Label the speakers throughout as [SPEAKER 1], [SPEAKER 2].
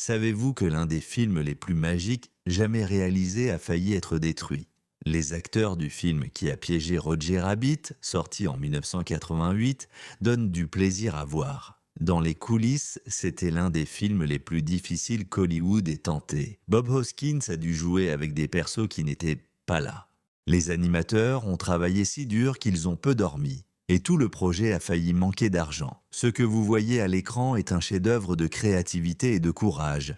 [SPEAKER 1] Savez-vous que l'un des films les plus magiques jamais réalisés a failli être détruit? Les acteurs du film Qui a piégé Roger Rabbit, sorti en 1988, donnent du plaisir à voir. Dans les coulisses, c'était l'un des films les plus difficiles qu'Hollywood ait tenté. Bob Hoskins a dû jouer avec des persos qui n'étaient pas là. Les animateurs ont travaillé si dur qu'ils ont peu dormi. Et tout le projet a failli manquer d'argent. Ce que vous voyez à l'écran est un chef-d'œuvre de créativité et de courage.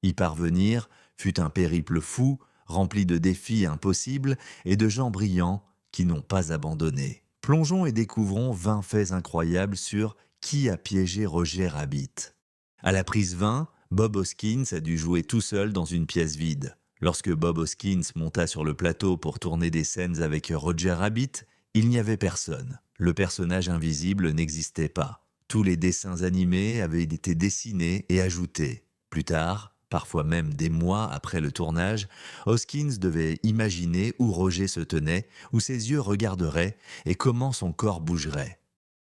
[SPEAKER 1] Y parvenir fut un périple fou, rempli de défis impossibles et de gens brillants qui n'ont pas abandonné. Plongeons et découvrons 20 faits incroyables sur Qui a piégé Roger Rabbit. À la prise 20, Bob Hoskins a dû jouer tout seul dans une pièce vide. Lorsque Bob Hoskins monta sur le plateau pour tourner des scènes avec Roger Rabbit, il n'y avait personne. Le personnage invisible n'existait pas. Tous les dessins animés avaient été dessinés et ajoutés. Plus tard, parfois même des mois après le tournage, Hoskins devait imaginer où Roger se tenait, où ses yeux regarderaient et comment son corps bougerait.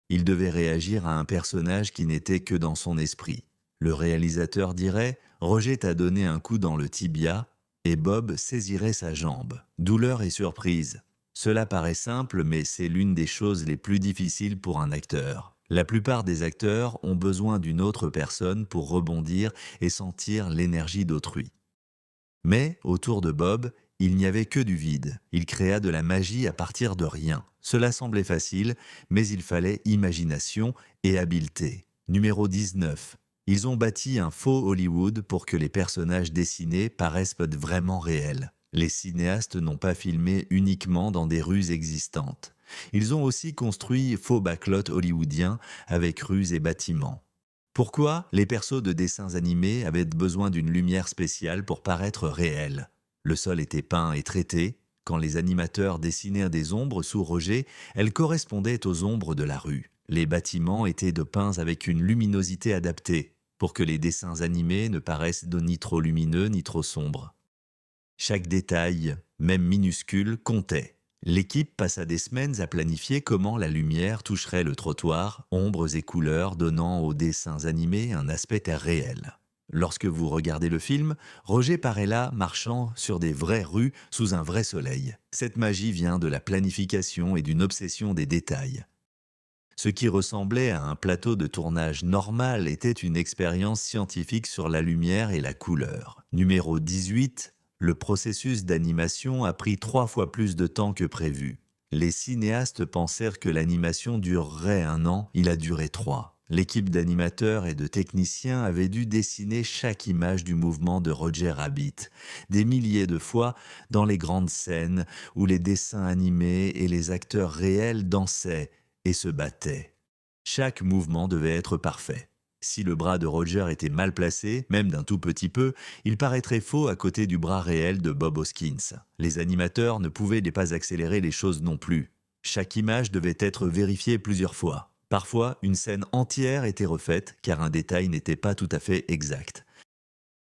[SPEAKER 1] Il devait réagir à un personnage qui n'était que dans son esprit. Le réalisateur dirait « Roger t'a donné un coup dans le tibia » et Bob saisirait sa jambe. Douleur et surprise. Cela paraît simple, mais c'est l'une des choses les plus difficiles pour un acteur. La plupart des acteurs ont besoin d'une autre personne pour rebondir et sentir l'énergie d'autrui. Mais, autour de Bob, il n'y avait que du vide. Il créa de la magie à partir de rien. Cela semblait facile, mais il fallait imagination et habileté. Numéro 19. Ils ont bâti un faux Hollywood pour que les personnages dessinés paraissent vraiment réels. Les cinéastes n'ont pas filmé uniquement dans des rues existantes. Ils ont aussi construit faux backlots hollywoodiens avec rues et bâtiments. Pourquoi les persos de dessins animés avaient besoin d'une lumière spéciale pour paraître réels? Le sol était peint et traité. Quand les animateurs dessinaient des ombres sous Roger, elles correspondaient aux ombres de la rue. Les bâtiments étaient de peints avec une luminosité adaptée, pour que les dessins animés ne paraissent ni trop lumineux ni trop sombres. Chaque détail, même minuscule, comptait. L'équipe passa des semaines à planifier comment la lumière toucherait le trottoir, ombres et couleurs donnant aux dessins animés un aspect réel. Lorsque vous regardez le film, Roger paraît là marchant sur des vraies rues sous un vrai soleil. Cette magie vient de la planification et d'une obsession des détails. Ce qui ressemblait à un plateau de tournage normal était une expérience scientifique sur la lumière et la couleur. Numéro 18, le processus d'animation a pris 3 fois plus de temps que prévu. Les cinéastes pensèrent que l'animation durerait 1 an, il a duré 3. L'équipe d'animateurs et de techniciens avait dû dessiner chaque image du mouvement de Roger Rabbit, des milliers de fois dans les grandes scènes où les dessins animés et les acteurs réels dansaient et se battaient. Chaque mouvement devait être parfait. Si le bras de Roger était mal placé, même d'un tout petit peu, il paraîtrait faux à côté du bras réel de Bob Hoskins. Les animateurs ne pouvaient pas accélérer les choses non plus. Chaque image devait être vérifiée plusieurs fois. Parfois, une scène entière était refaite car un détail n'était pas tout à fait exact.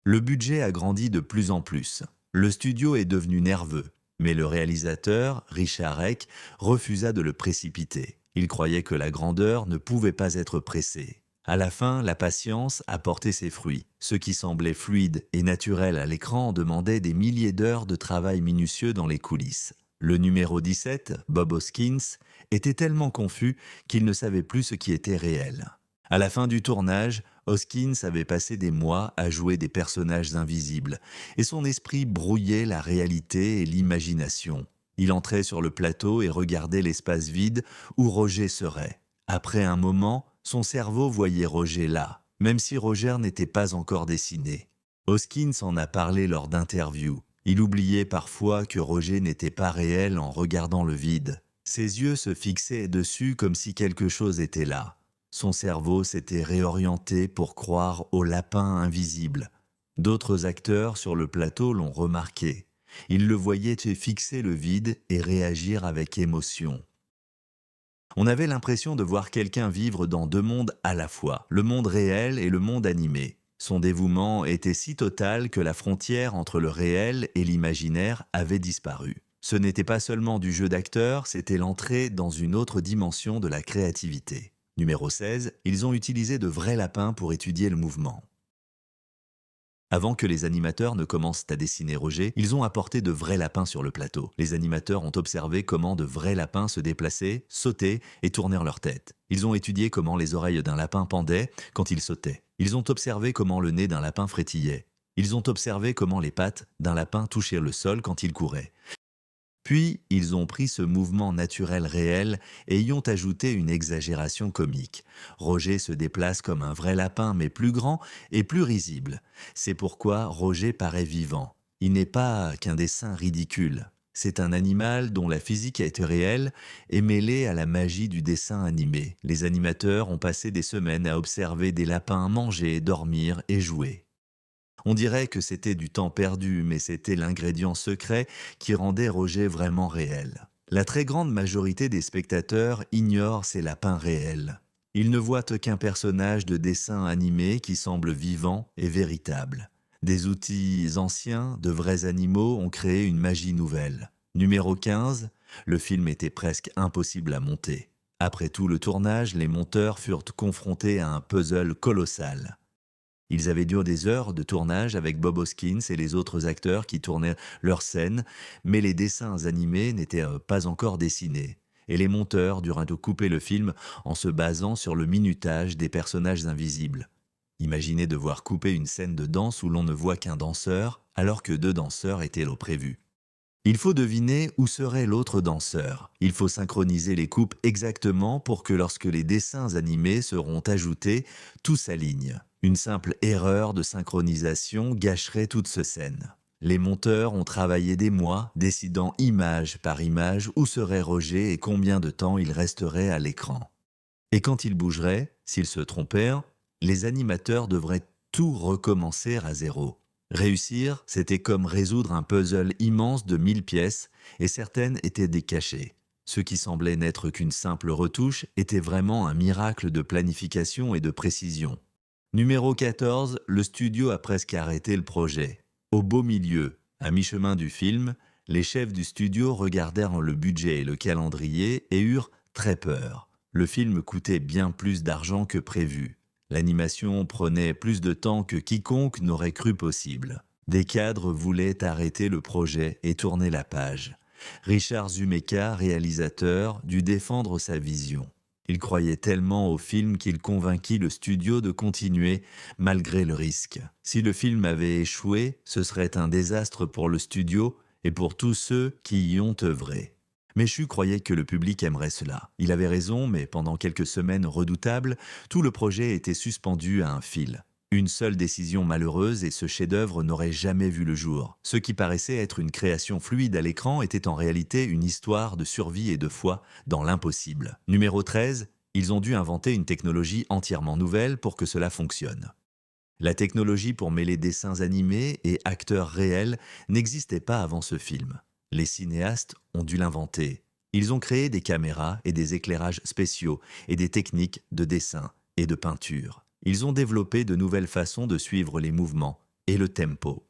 [SPEAKER 1] Le budget a grandi de plus en plus. Le studio est devenu nerveux, mais le réalisateur, Richard Reck, refusa de le précipiter. Il croyait que la grandeur ne pouvait pas être pressée. À la fin, la patience a porté ses fruits. Ce qui semblait fluide et naturel à l'écran demandait des milliers d'heures de travail minutieux dans les coulisses. Le numéro 17, Bob Hoskins, était tellement confus qu'il ne savait plus ce qui était réel. À la fin du tournage, Hoskins avait passé des mois à jouer des personnages invisibles, et son esprit brouillait la réalité et l'imagination. Il entrait sur le plateau et regardait l'espace vide où Roger serait. Après un moment, son cerveau voyait Roger là, même si Roger n'était pas encore dessiné. Hoskins en a parlé lors d'interviews. Il oubliait parfois que Roger n'était pas réel en regardant le vide. Ses yeux se fixaient dessus comme si quelque chose était là. Son cerveau s'était réorienté pour croire au lapin invisible. D'autres acteurs sur le plateau l'ont remarqué. Ils le voyaient fixer le vide et réagir avec émotion. On avait l'impression de voir quelqu'un vivre dans 2 mondes à la fois, le monde réel et le monde animé. Son dévouement était si total que la frontière entre le réel et l'imaginaire avait disparu. Ce n'était pas seulement du jeu d'acteur, c'était l'entrée dans une autre dimension de la créativité. Numéro 16, ils ont utilisé de vrais lapins pour étudier le mouvement. Avant que les animateurs ne commencent à dessiner Roger, ils ont apporté de vrais lapins sur le plateau. Les animateurs ont observé comment de vrais lapins se déplaçaient, sautaient et tournèrent leur tête. Ils ont étudié comment les oreilles d'un lapin pendaient quand il sautait. Ils ont observé comment le nez d'un lapin frétillait. Ils ont observé comment les pattes d'un lapin touchaient le sol quand il courait. Puis, ils ont pris ce mouvement naturel réel et y ont ajouté une exagération comique. Roger se déplace comme un vrai lapin, mais plus grand et plus risible. C'est pourquoi Roger paraît vivant. Il n'est pas qu'un dessin ridicule. C'est un animal dont la physique a été réelle et mêlée à la magie du dessin animé. Les animateurs ont passé des semaines à observer des lapins manger, dormir et jouer. On dirait que c'était du temps perdu, mais c'était l'ingrédient secret qui rendait Roger vraiment réel. La très grande majorité des spectateurs ignorent ces lapins réels. Ils ne voient qu'un personnage de dessin animé qui semble vivant et véritable. Des outils anciens, de vrais animaux ont créé une magie nouvelle. Numéro 15, le film était presque impossible à monter. Après tout le tournage, les monteurs furent confrontés à un puzzle colossal. Ils avaient dû des heures de tournage avec Bob Hoskins et les autres acteurs qui tournaient leurs scènes, mais les dessins animés n'étaient pas encore dessinés. Et les monteurs durent couper le film en se basant sur le minutage des personnages invisibles. Imaginez devoir couper une scène de danse où l'on ne voit qu'un danseur, alors que 2 danseurs étaient au prévu. Il faut deviner où serait l'autre danseur. Il faut synchroniser les coupes exactement pour que lorsque les dessins animés seront ajoutés, tout s'aligne. Une simple erreur de synchronisation gâcherait toute cette scène. Les monteurs ont travaillé des mois, décidant image par image où serait Roger et combien de temps il resterait à l'écran. Et quand il bougerait, s'il se trompait, les animateurs devraient tout recommencer à zéro. Réussir, c'était comme résoudre un puzzle immense de 1000 pièces, et certaines étaient décachées. Ce qui semblait n'être qu'une simple retouche était vraiment un miracle de planification et de précision. Numéro 14, le studio a presque arrêté le projet. Au beau milieu, à mi-chemin du film, les chefs du studio regardèrent le budget et le calendrier et eurent très peur. Le film coûtait bien plus d'argent que prévu. L'animation prenait plus de temps que quiconque n'aurait cru possible. Des cadres voulaient arrêter le projet et tourner la page. Richard Zumeka, réalisateur, dut défendre sa vision. Il croyait tellement au film qu'il convainquit le studio de continuer malgré le risque. Si le film avait échoué, ce serait un désastre pour le studio et pour tous ceux qui y ont œuvré. Méchu croyait que le public aimerait cela. Il avait raison, mais pendant quelques semaines redoutables, tout le projet était suspendu à un fil. Une seule décision malheureuse et ce chef-d'œuvre n'aurait jamais vu le jour. Ce qui paraissait être une création fluide à l'écran était en réalité une histoire de survie et de foi dans l'impossible. Numéro 13, ils ont dû inventer une technologie entièrement nouvelle pour que cela fonctionne. La technologie pour mêler dessins animés et acteurs réels n'existait pas avant ce film. Les cinéastes ont dû l'inventer. Ils ont créé des caméras et des éclairages spéciaux et des techniques de dessin et de peinture. Ils ont développé de nouvelles façons de suivre les mouvements et le tempo.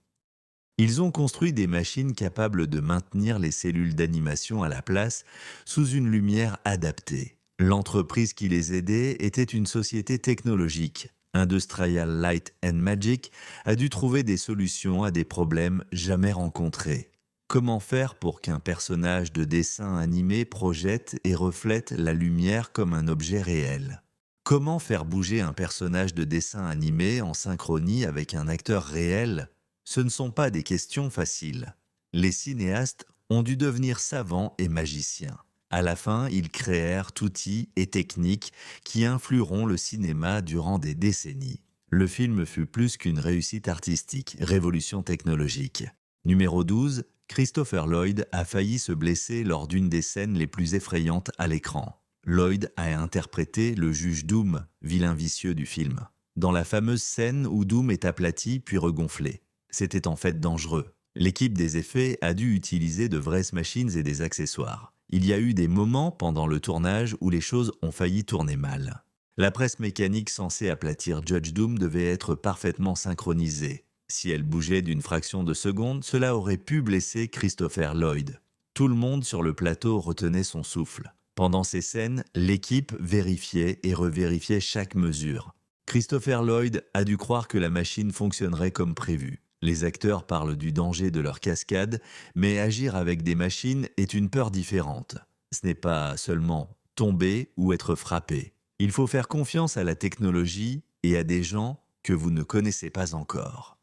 [SPEAKER 1] Ils ont construit des machines capables de maintenir les cellules d'animation à la place sous une lumière adaptée. L'entreprise qui les aidait était une société technologique. Industrial Light and Magic a dû trouver des solutions à des problèmes jamais rencontrés. Comment faire pour qu'un personnage de dessin animé projette et reflète la lumière comme un objet réel? Comment faire bouger un personnage de dessin animé en synchronie avec un acteur réel? Ce ne sont pas des questions faciles. Les cinéastes ont dû devenir savants et magiciens. À la fin, ils créèrent outils et techniques qui influeront le cinéma durant des décennies. Le film fut plus qu'une réussite artistique, révolution technologique. Numéro 12, Christopher Lloyd a failli se blesser lors d'une des scènes les plus effrayantes à l'écran. Lloyd a interprété le juge Doom, vilain vicieux du film, dans la fameuse scène où Doom est aplati puis regonflé. C'était en fait dangereux. L'équipe des effets a dû utiliser de vraies machines et des accessoires. Il y a eu des moments pendant le tournage où les choses ont failli tourner mal. La presse mécanique censée aplatir Judge Doom devait être parfaitement synchronisée. Si elle bougeait d'une fraction de seconde, cela aurait pu blesser Christopher Lloyd. Tout le monde sur le plateau retenait son souffle. Pendant ces scènes, l'équipe vérifiait et revérifiait chaque mesure. Christopher Lloyd a dû croire que la machine fonctionnerait comme prévu. Les acteurs parlent du danger de leur cascade, mais agir avec des machines est une peur différente. Ce n'est pas seulement tomber ou être frappé. Il faut faire confiance à la technologie et à des gens que vous ne connaissez pas encore.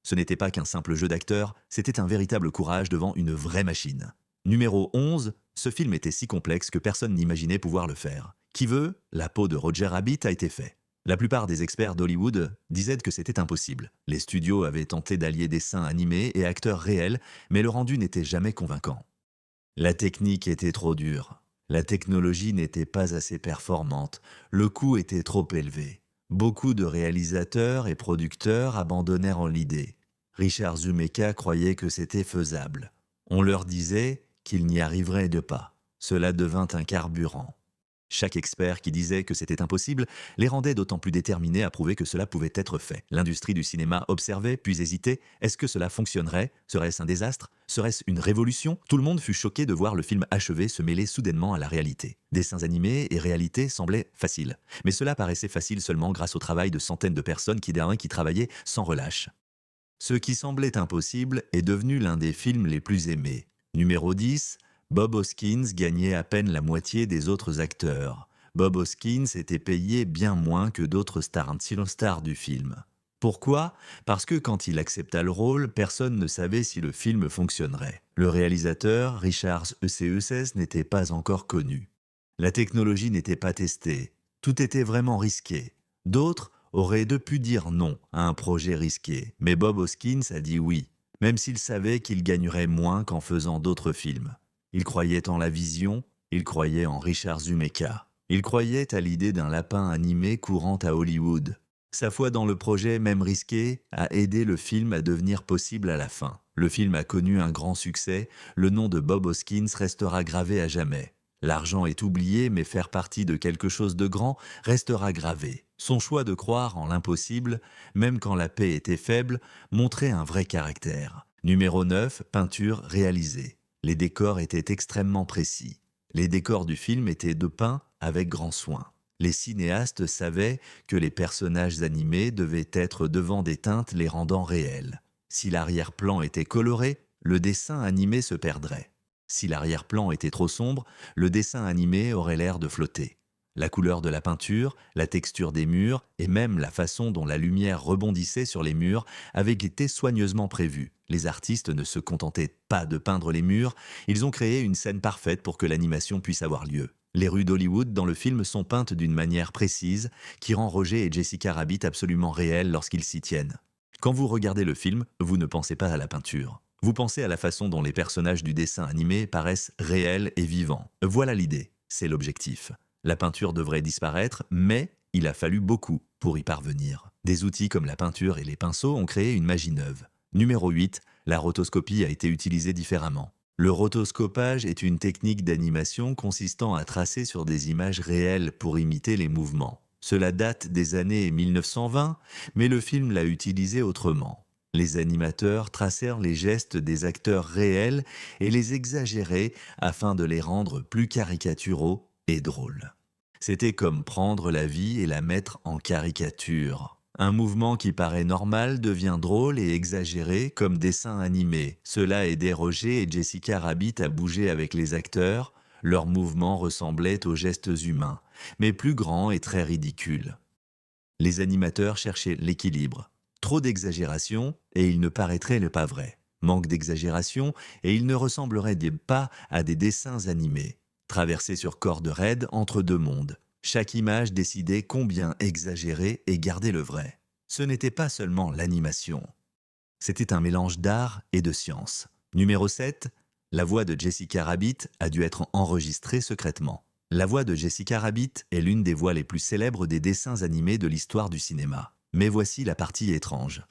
[SPEAKER 1] Ce n'était pas qu'un simple jeu d'acteurs, c'était un véritable courage devant une vraie machine. Numéro 11, ce film était si complexe que personne n'imaginait pouvoir le faire. Qui veut, la peau de Roger Rabbit a été fait. La plupart des experts d'Hollywood disaient que c'était impossible. Les studios avaient tenté d'allier dessins animés et acteurs réels, mais le rendu n'était jamais convaincant. La technique était trop dure. La technologie n'était pas assez performante. Le coût était trop élevé. Beaucoup de réalisateurs et producteurs abandonnèrent l'idée. Richard Zumeka croyait que c'était faisable. On leur disait qu'il n'y arriverait de pas. Cela devint un carburant. Chaque expert qui disait que c'était impossible les rendait d'autant plus déterminés à prouver que cela pouvait être fait. L'industrie du cinéma observait, puis hésitait. Est-ce que cela fonctionnerait? Serait-ce un désastre? Serait-ce une révolution? Tout le monde fut choqué de voir le film achevé se mêler soudainement à la réalité. Dessins animés et réalité semblaient faciles. Mais cela paraissait facile seulement grâce au travail de centaines de personnes qui travaillaient sans relâche. Ce qui semblait impossible est devenu l'un des films les plus aimés. Numéro 10, Bob Hoskins gagnait à peine la moitié des autres acteurs. Bob Hoskins était payé bien moins que d'autres stars du film. Pourquoi? Parce que quand il accepta le rôle, personne ne savait si le film fonctionnerait. Le réalisateur, Richard Eceuses, n'était pas encore connu. La technologie n'était pas testée. Tout était vraiment risqué. D'autres auraient pu dire non à un projet risqué, mais Bob Hoskins a dit oui, même s'il savait qu'il gagnerait moins qu'en faisant d'autres films. Il croyait en la vision, il croyait en Richard Zumeka. Il croyait à l'idée d'un lapin animé courant à Hollywood. Sa foi dans le projet, même risqué, a aidé le film à devenir possible à la fin. Le film a connu un grand succès, le nom de Bob Hoskins restera gravé à jamais. L'argent est oublié, mais faire partie de quelque chose de grand restera gravé. Son choix de croire en l'impossible, même quand la paix était faible, montrait un vrai caractère. Numéro 9, peinture réalisée. Les décors étaient extrêmement précis. Les décors du film étaient peints avec grand soin. Les cinéastes savaient que les personnages animés devaient être devant des teintes les rendant réels. Si l'arrière-plan était coloré, le dessin animé se perdrait. Si l'arrière-plan était trop sombre, le dessin animé aurait l'air de flotter. La couleur de la peinture, la texture des murs et même la façon dont la lumière rebondissait sur les murs avaient été soigneusement prévus. Les artistes ne se contentaient pas de peindre les murs, ils ont créé une scène parfaite pour que l'animation puisse avoir lieu. Les rues d'Hollywood dans le film sont peintes d'une manière précise qui rend Roger et Jessica Rabbit absolument réels lorsqu'ils s'y tiennent. Quand vous regardez le film, vous ne pensez pas à la peinture. Vous pensez à la façon dont les personnages du dessin animé paraissent réels et vivants. Voilà l'idée, c'est l'objectif. La peinture devrait disparaître, mais il a fallu beaucoup pour y parvenir. Des outils comme la peinture et les pinceaux ont créé une magie neuve. Numéro 8, la rotoscopie a été utilisée différemment. Le rotoscopage est une technique d'animation consistant à tracer sur des images réelles pour imiter les mouvements. Cela date des années 1920, mais le film l'a utilisé autrement. Les animateurs tracèrent les gestes des acteurs réels et les exagéraient afin de les rendre plus caricaturaux et drôles. C'était comme prendre la vie et la mettre en caricature. Un mouvement qui paraît normal devient drôle et exagéré comme dessin animé. Cela aidait Roger et Jessica Rabbit à bouger avec les acteurs. Leurs mouvements ressemblaient aux gestes humains, mais plus grands et très ridicules. Les animateurs cherchaient l'équilibre. Trop d'exagération et il ne paraîtrait pas vrai. Manque d'exagération et il ne ressemblerait pas à des dessins animés. Traversés sur corde raide entre deux mondes. Chaque image décidait combien exagérer et garder le vrai. Ce n'était pas seulement l'animation. C'était un mélange d'art et de science. Numéro 7, la voix de Jessica Rabbit a dû être enregistrée secrètement. La voix de Jessica Rabbit est l'une des voix les plus célèbres des dessins animés de l'histoire du cinéma. Mais voici la partie étrange.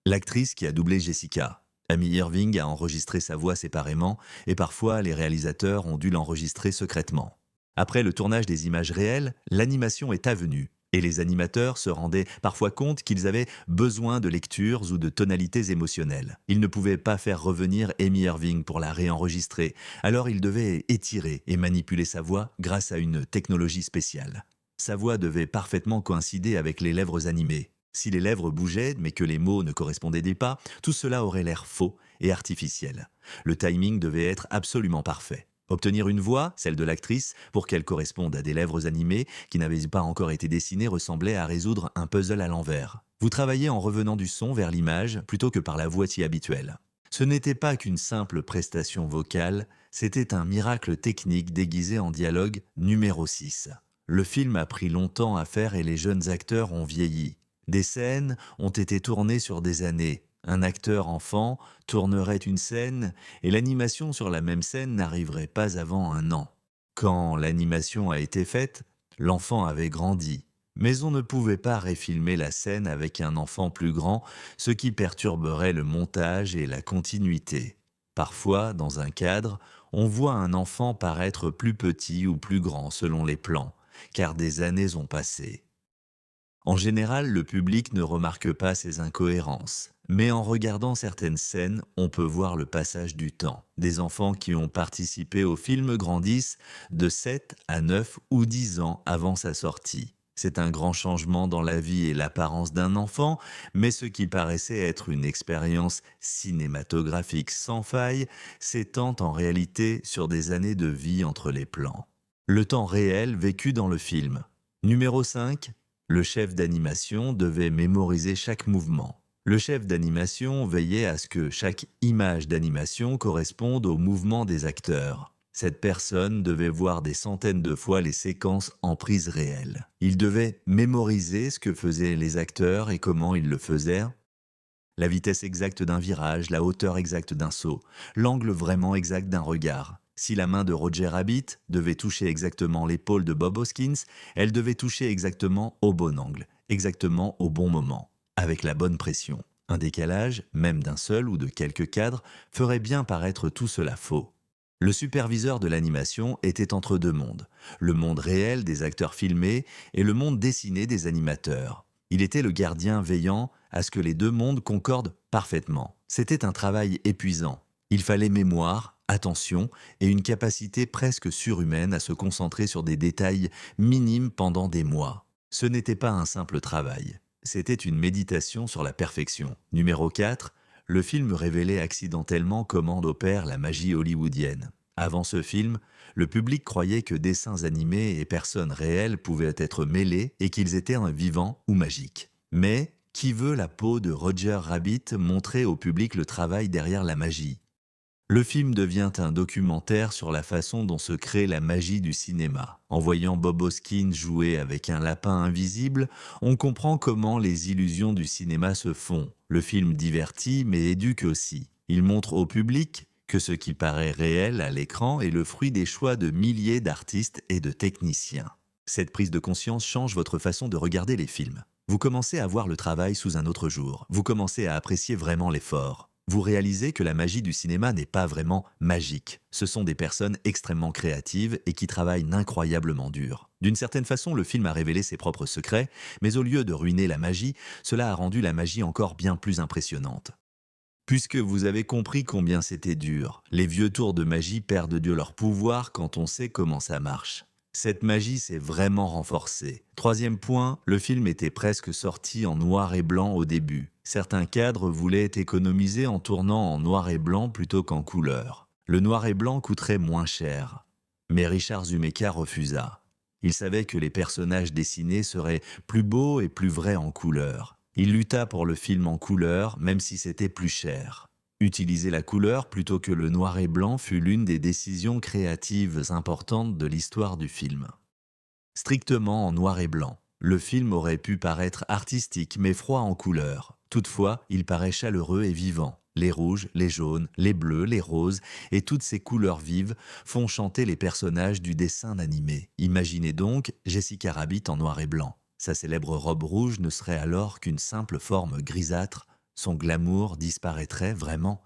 [SPEAKER 1] L'actrice qui a doublé Jessica, Amy Irving, a enregistré sa voix séparément et parfois les réalisateurs ont dû l'enregistrer secrètement. Après le tournage des images réelles, l'animation est avenue et les animateurs se rendaient parfois compte qu'ils avaient besoin de lectures ou de tonalités émotionnelles. Ils ne pouvaient pas faire revenir Amy Irving pour la réenregistrer, alors ils devaient étirer et manipuler sa voix grâce à une technologie spéciale. Sa voix devait parfaitement coïncider avec les lèvres animées. Si les lèvres bougeaient, mais que les mots ne correspondaient pas, tout cela aurait l'air faux et artificiel. Le timing devait être absolument parfait. Obtenir une voix, celle de l'actrice, pour qu'elle corresponde à des lèvres animées qui n'avaient pas encore été dessinées ressemblait à résoudre un puzzle à l'envers. Vous travaillez en revenant du son vers l'image plutôt que par la voix si habituelle. Ce n'était pas qu'une simple prestation vocale, c'était un miracle technique déguisé en dialogue numéro 6. Le film a pris longtemps à faire et les jeunes acteurs ont vieilli. Des scènes ont été tournées sur des années. Un acteur enfant tournerait une scène et l'animation sur la même scène n'arriverait pas avant un an. Quand l'animation a été faite, l'enfant avait grandi. Mais on ne pouvait pas réfilmer la scène avec un enfant plus grand, ce qui perturberait le montage et la continuité. Parfois, dans un cadre, on voit un enfant paraître plus petit ou plus grand selon les plans, car des années ont passé. En général, le public ne remarque pas ces incohérences. Mais en regardant certaines scènes, on peut voir le passage du temps. Des enfants qui ont participé au film grandissent de 7 à 9 ou 10 ans avant sa sortie. C'est un grand changement dans la vie et l'apparence d'un enfant, mais ce qui paraissait être une expérience cinématographique sans faille s'étend en réalité sur des années de vie entre les plans. Le temps réel vécu dans le film. Numéro 5. Le chef d'animation devait mémoriser chaque mouvement. Le chef d'animation veillait à ce que chaque image d'animation corresponde au mouvement des acteurs. Cette personne devait voir des centaines de fois les séquences en prise réelle. Il devait mémoriser ce que faisaient les acteurs et comment ils le faisaient. La vitesse exacte d'un virage, la hauteur exacte d'un saut, l'angle vraiment exact d'un regard. Si la main de Roger Rabbit devait toucher exactement l'épaule de Bob Hoskins, elle devait toucher exactement au bon angle, exactement au bon moment, avec la bonne pression. Un décalage, même d'un seul ou de quelques cadres, ferait bien paraître tout cela faux. Le superviseur de l'animation était entre deux mondes, le monde réel des acteurs filmés et le monde dessiné des animateurs. Il était le gardien veillant à ce que les deux mondes concordent parfaitement. C'était un travail épuisant. Il fallait mémoire, attention et une capacité presque surhumaine à se concentrer sur des détails minimes pendant des mois. Ce n'était pas un simple travail, c'était une méditation sur la perfection. Numéro 4, le film révélait accidentellement comment opère la magie hollywoodienne. Avant ce film, le public croyait que dessins animés et personnes réelles pouvaient être mêlés et qu'ils étaient vivants ou magiques. Mais qui veut la peau de Roger Rabbit montrer au public le travail derrière la magie? Le film devient un documentaire sur la façon dont se crée la magie du cinéma. En voyant Bob Hoskins jouer avec un lapin invisible, on comprend comment les illusions du cinéma se font. Le film divertit mais éduque aussi. Il montre au public que ce qui paraît réel à l'écran est le fruit des choix de milliers d'artistes et de techniciens. Cette prise de conscience change votre façon de regarder les films. Vous commencez à voir le travail sous un autre jour. Vous commencez à apprécier vraiment l'effort. Vous réalisez que la magie du cinéma n'est pas vraiment magique. Ce sont des personnes extrêmement créatives et qui travaillent incroyablement dur. D'une certaine façon, le film a révélé ses propres secrets, mais au lieu de ruiner la magie, cela a rendu la magie encore bien plus impressionnante. Puisque vous avez compris combien c'était dur, les vieux tours de magie perdent de leur pouvoir quand on sait comment ça marche. Cette magie s'est vraiment renforcée. Troisième point, le film était presque sorti en noir et blanc au début. Certains cadres voulaient économiser en tournant en noir et blanc plutôt qu'en couleur. Le noir et blanc coûterait moins cher. Mais Richard Zemeckis refusa. Il savait que les personnages dessinés seraient plus beaux et plus vrais en couleur. Il lutta pour le film en couleur, même si c'était plus cher. Utiliser la couleur plutôt que le noir et blanc fut l'une des décisions créatives importantes de l'histoire du film. Strictement en noir et blanc, le film aurait pu paraître artistique mais froid en couleur. Toutefois, il paraît chaleureux et vivant. Les rouges, les jaunes, les bleus, les roses et toutes ces couleurs vives font chanter les personnages du dessin animé. Imaginez donc Jessica Rabbit en noir et blanc. Sa célèbre robe rouge ne serait alors qu'une simple forme grisâtre. Son glamour disparaîtrait vraiment.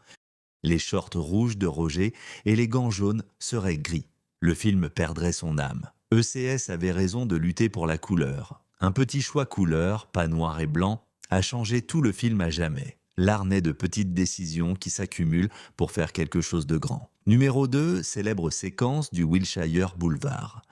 [SPEAKER 1] Les shorts rouges de Roger et les gants jaunes seraient gris. Le film perdrait son âme. ECS avait raison de lutter pour la couleur. Un petit choix couleur, pas noir et blanc, a changé tout le film à jamais. L'art naît de petites décisions qui s'accumulent pour faire quelque chose de grand. Numéro 2, célèbre séquence du Wilshire Boulevard.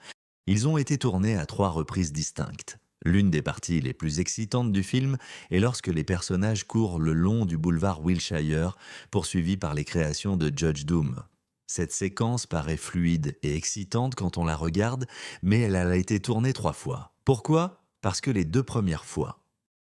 [SPEAKER 1] Ils ont été tournés à 3 reprises distinctes. L'une des parties les plus excitantes du film est lorsque les personnages courent le long du boulevard Wilshire, poursuivis par les créations de Judge Doom. Cette séquence paraît fluide et excitante quand on la regarde, mais elle a été tournée 3 fois. Pourquoi? Parce que les 2 premières fois,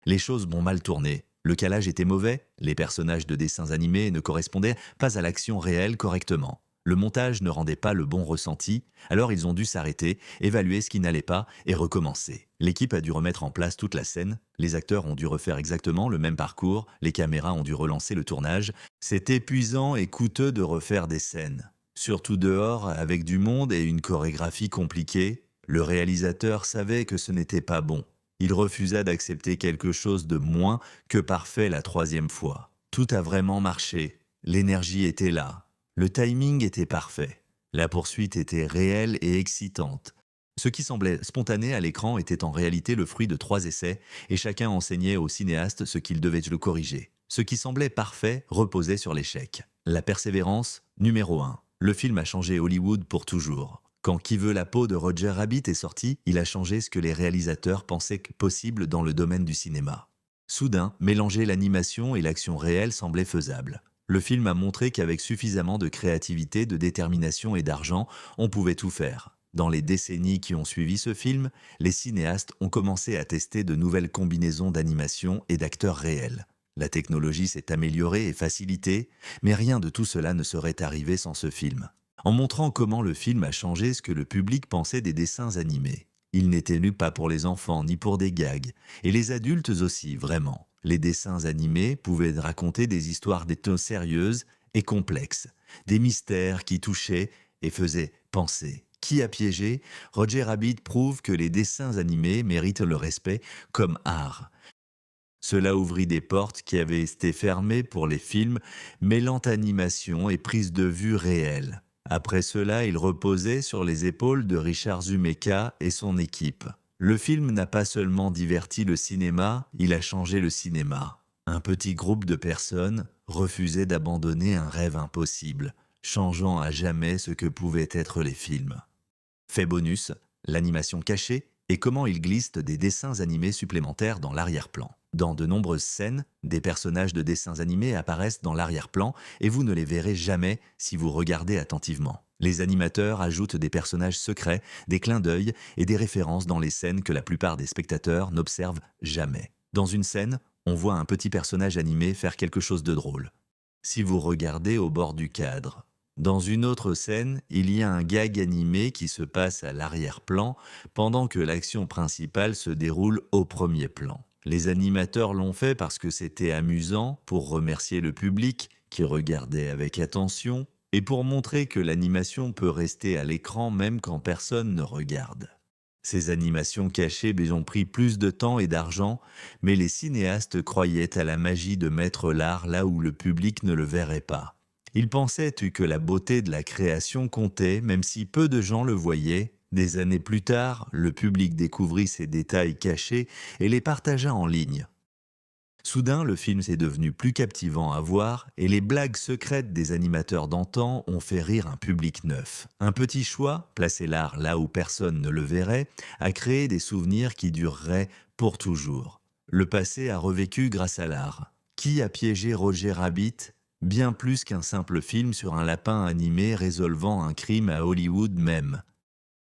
[SPEAKER 1] les choses m'ont mal tourné. Le calage était mauvais, les personnages de dessins animés ne correspondaient pas à l'action réelle correctement. Le montage ne rendait pas le bon ressenti, alors ils ont dû s'arrêter, évaluer ce qui n'allait pas et recommencer. L'équipe a dû remettre en place toute la scène, les acteurs ont dû refaire exactement le même parcours, les caméras ont dû relancer le tournage. C'est épuisant et coûteux de refaire des scènes. Surtout dehors, avec du monde et une chorégraphie compliquée, le réalisateur savait que ce n'était pas bon. Il refusa d'accepter quelque chose de moins que parfait la 3e fois. Tout a vraiment marché. L'énergie était là. Le timing était parfait. La poursuite était réelle et excitante. Ce qui semblait spontané à l'écran était en réalité le fruit de 3 essais et chacun enseignait au cinéaste ce qu'il devait le corriger. Ce qui semblait parfait reposait sur l'échec. La persévérance, numéro 1. Le film a changé Hollywood pour toujours. Quand Qui veut la peau de Roger Rabbit est sorti, il a changé ce que les réalisateurs pensaient possible dans le domaine du cinéma. Soudain, mélanger l'animation et l'action réelle semblait faisable. Le film a montré qu'avec suffisamment de créativité, de détermination et d'argent, on pouvait tout faire. Dans les décennies qui ont suivi ce film, les cinéastes ont commencé à tester de nouvelles combinaisons d'animation et d'acteurs réels. La technologie s'est améliorée et facilitée, mais rien de tout cela ne serait arrivé sans ce film. En montrant comment le film a changé ce que le public pensait des dessins animés. Il n'était nu pas pour les enfants ni pour des gags, et les adultes aussi, vraiment. Les dessins animés pouvaient raconter des histoires sérieuses et complexes, des mystères qui touchaient et faisaient penser. Qui a piégé? Roger Rabbit prouve que les dessins animés méritent le respect comme art. Cela ouvrit des portes qui avaient été fermées pour les films, mêlant animation et prise de vue réelle. Après cela, il reposait sur les épaules de Richard Zumeka et son équipe. Le film n'a pas seulement diverti le cinéma, il a changé le cinéma. Un petit groupe de personnes refusait d'abandonner un rêve impossible, changeant à jamais ce que pouvaient être les films. Fait bonus, l'animation cachée et comment il glisse des dessins animés supplémentaires dans l'arrière-plan. Dans de nombreuses scènes, des personnages de dessins animés apparaissent dans l'arrière-plan et vous ne les verrez jamais si vous regardez attentivement. Les animateurs ajoutent des personnages secrets, des clins d'œil et des références dans les scènes que la plupart des spectateurs n'observent jamais. Dans une scène, on voit un petit personnage animé faire quelque chose de drôle. Si vous regardez au bord du cadre, dans une autre scène, il y a un gag animé qui se passe à l'arrière-plan pendant que l'action principale se déroule au premier plan. Les animateurs l'ont fait parce que c'était amusant, pour remercier le public qui regardait avec attention et pour montrer que l'animation peut rester à l'écran même quand personne ne regarde. Ces animations cachées ont pris plus de temps et d'argent, mais les cinéastes croyaient à la magie de mettre l'art là où le public ne le verrait pas. Ils pensaient que la beauté de la création comptait, même si peu de gens le voyaient. Des années plus tard, le public découvrit ces détails cachés et les partagea en ligne. Soudain, le film s'est devenu plus captivant à voir et les blagues secrètes des animateurs d'antan ont fait rire un public neuf. Un petit choix, placer l'art là où personne ne le verrait, a créé des souvenirs qui dureraient pour toujours. Le passé a revécu grâce à l'art. Qui a piégé Roger Rabbit? Bien plus qu'un simple film sur un lapin animé résolvant un crime à Hollywood même.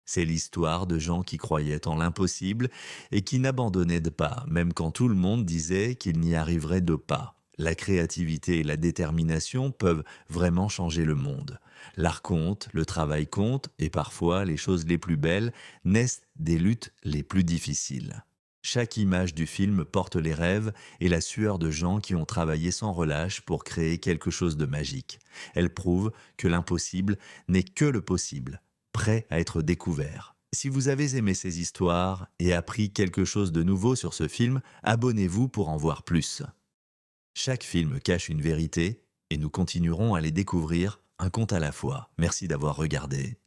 [SPEAKER 1] C'est l'histoire de gens qui croyaient en l'impossible et qui n'abandonnaient pas, même quand tout le monde disait qu'ils n'y arriveraient pas. La créativité et la détermination peuvent vraiment changer le monde. L'art compte, le travail compte, et parfois les choses les plus belles naissent des luttes les plus difficiles. Chaque image du film porte les rêves et la sueur de gens qui ont travaillé sans relâche pour créer quelque chose de magique. Elle prouve que l'impossible n'est que le possible, prêt à être découvert. Si vous avez aimé ces histoires et appris quelque chose de nouveau sur ce film, abonnez-vous pour en voir plus. Chaque film cache une vérité et nous continuerons à les découvrir un conte à la fois. Merci d'avoir regardé.